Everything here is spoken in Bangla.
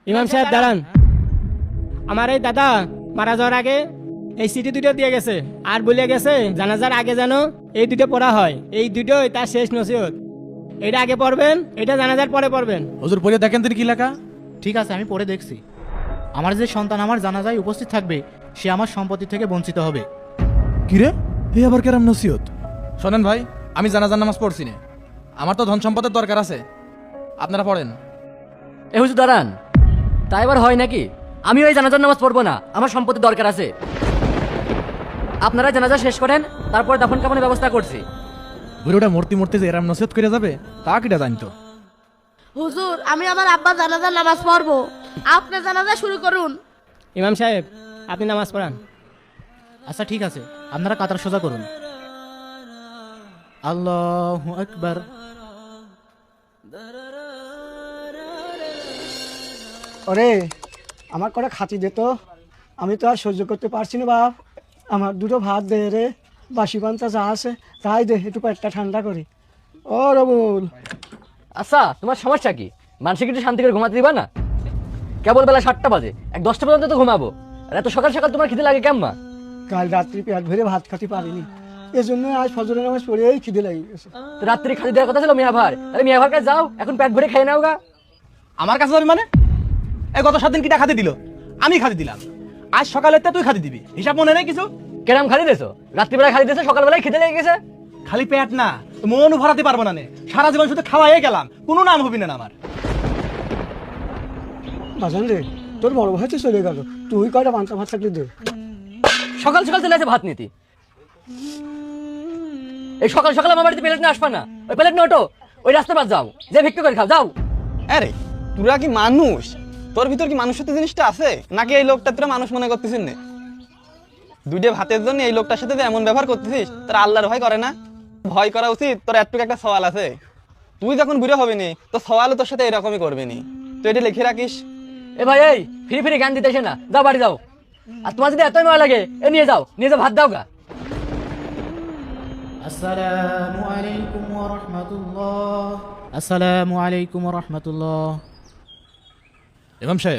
ইমাম সাহেব দাঁড়ান, আমার এই দাদা মারা যাওয়ার আগে এই চিঠি দুটো দিয়ে গেছে আর বলে গেছে জানাজার আগে যেন এই দুটো পড়া হয়। এই দুটোই তার শেষ নসিহত। এটা আগে পড়বেন, এটা জানাজার পরে পড়বেন। হুজুর পড়ে দেখেন তিনি কি লেখা। ঠিক আছে, আমি পড়ে দেখছি। আমার যে সন্তান আমার জানাজায় উপস্থিত থাকবে সে আমার সম্পত্তি থেকে বঞ্চিত হবে। কিরে এই আবার কেরাম নসিহত? শোনেন ভাই, আমি জানাজার নামাজ পড়ছি না, আমার তো ধন সম্পদের দরকার আছে, আপনারা পড়েন। এ হুজুর দাঁড়ান, তাই এবার হয় নাকি? আমি ওই জানাজার নামাজ পড়বো না, আমার সম্পত্তির দরকার আছে। আপনারা জানাজা শেষ করেন, তারপর দাফন কাফনের ব্যবস্থা করছি। বুড়োটা মূর্তি মূর্তি যে এরাম নসিহত করে যাবে তা কিটা জানতো? হুজুর, আমি আমার আব্বা জানাজার নামাজ পড়বো, আপনি জানাজা শুরু করুন। ইমাম সাহেব আপনি নামাজ পড়ান। আচ্ছা ঠিক আছে, আপনারা কাতার সোজা করুন। আল্লাহু আকবার। ওরে আমার করে খাতি দে তো, আমি তো আর সহ্য করতে পারছি না বাপ। আমার দুটো ভাত দে রে, বাসি পান্তা যা আছে তাই দে, একটু পেটটা ঠান্ডা করি। ও রবুল, আচ্ছা তোমার সমস্যা কি? মানসিক একটু শান্তি করে ঘুমাতে দিবা না? কেবল বেলা 7টা বাজে, 10টা পর্যন্ত তো ঘুমাবো, আর এত সকাল সকাল তোমার খিদে লাগে কেমন? কাল রাত্রি পেট ভরে ভাত খেতে পারিনি, এজন্য আজ ফজরের নামাজ পড়েই খিদে লেগে গেছে। তো রাত্রি খালি দেওয়ার কথা ছিল মিয়া ভার, তাহলে মিয়া ভার কাছে যাও, এখন পেট ভরে খেয়ে নাও গা। আমার কাছে যাবি মানে? এই গত 7 দিন কিটা খাতে দিল? আমি খাতে দিলাম, আজ সকালে তুই খাতে দিবি, হিসাব মনে নেই কিছু? কেরাম খালি দিয়েছো? রাত্রিবেলায় খালি দিয়েছো, সকালবেলায় খিদে লেগে গেছে। খালি পেট না, মন ভরাতে পারবো না নে, সারা জীবন শুধু খাওয়াই গেলাম, কোনো নাম হবি না আমার। বাজান রে, তোর বড় ভাই তো চলে গেল, তুই কয়টা পান্তা ভাত থাকলে দে। সকাল সকাল চলে আসে ভাত নিতি। এই সকাল সকাল আমার বাড়িতে প্লেট নিয়ে আসবা না, ওই প্লেট নিয়ে ওঠো, ওই রাস্তা পাশ যাও, যে ভিক্ষা করে খাও, যাও। আরে তোরা কি মানুষ? তোর ভিতর কি মানুষত্ব জিনিসটা আছে নাকি এই লোকটা তোরা মানুষ মনে করতেছিস না? দুইটা ভাতের জন্য এই লোকটার সাথে যে এমন ব্যবহার করতেছিস, তোর আল্লাহর ভয় করে না? ভয় করা উচিত। তোর এতটুকু একটা সওয়াল আছে, তুই যখন বুড়ো হবি নি তো সওয়ালও তোর সাথে এরকমই করবি নি, তুই এটা লিখে রাখিস। এ ভাই, এই ফিরে ফিরে জ্ঞান দিতে এসে না, যাও বাড়ি যাও। আর তোমার যদি এতই মজা লাগে, এ নিয়ে যাও, নিয়ে যাও, ভাত দাও গা। আসসালামু আলাইকুম ওয়া রাহমাতুল্লাহ। আসসালামু আলাইকুম ওয়া রাহমাতুল্লাহ। ইমাম সাহেব